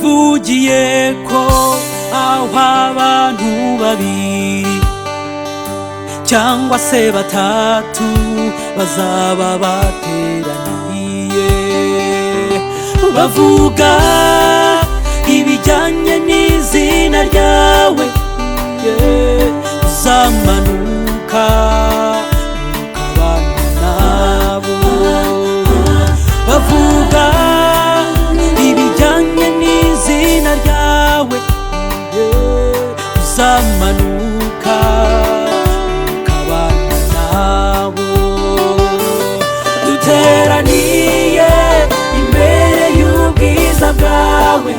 wivugiye ko aho abantu babiri cyangwa se batatu bazaba bateraniye bavuga ibijyanye n'izina ryawe, uzamanuka ukabana nabo. Bavuga ibijyanye n'izina ryawe, uzamanuka ukabana nabo. Duteraniye imbere y'ubwiza bwawe,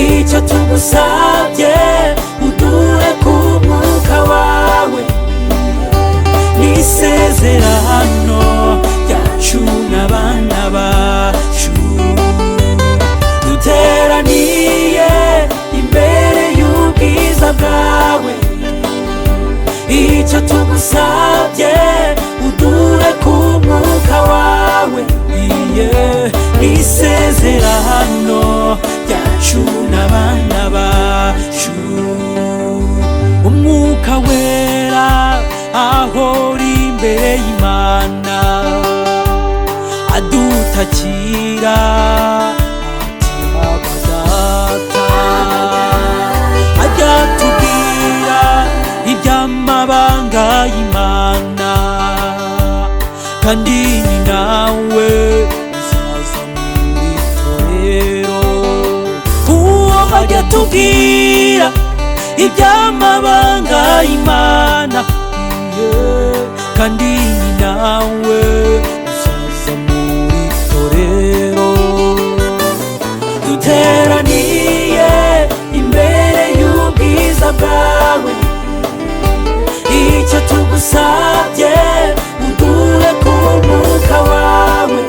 icyo tugusabye uduhe ku mwuka wawe, n'isezerano ryacu n'abana bacu. Duteraniye imbere y'ubwiza bwawe, icyo tugusabye uduhe ku mwuka wawe, n'isezerano ryacu n'abana bacu. Umwuka wera ahora imbere y'Imana adutakira ati Aba Data, ajya tubwira iby'amabanga y'Imana, kandi ni nawe uzaza muri torero. Uwo ajya tubwira iby'amabanga y'Imana, kandi ni nawe uzaza muri torero. Duteraniye imbere y'ubwiza bwawe, icyo tugusabye uduhe ku mwuka wawe,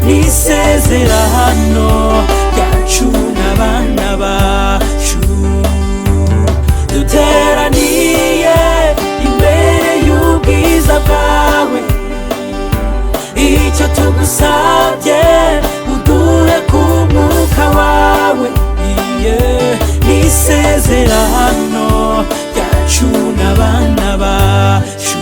n'isezerano ryacu n'abana bacu. Duteraniye imbere y'ubwiza bwawe, icyo tugusabye uduhe ku mwuka wawe, n'isezerano ryacu n'abana bacu.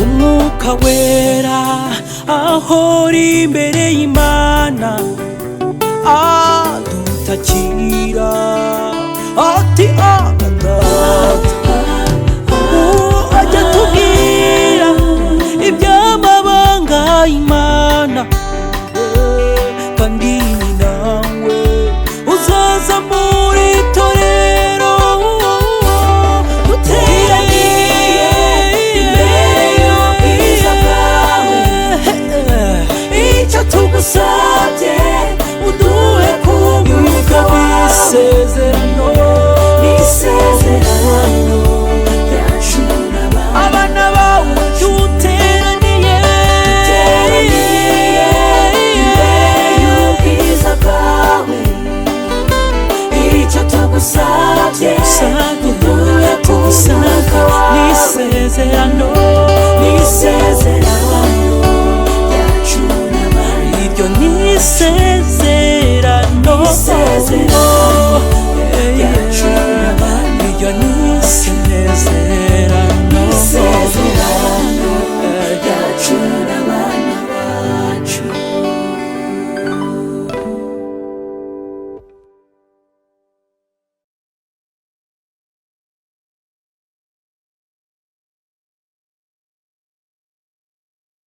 Umwuka wera ahora imbere y'Imana adutakira ati Aba Data, ajya tubwira iby'amabanga y'Imana, kandi ni nawe uzaza muri torero. Duteraniye imbere y'ubwiza bwawe, icyo tugusabye uduhe ku mwuka wawe, n'isezerano ryacu n'abana bawe. Duteraniye imbere y'ubwiza bwawe, icyo tugusabye uduhe ku mwuka wawe, n'isezerano ryacu n'abana. Iryo n'isezerano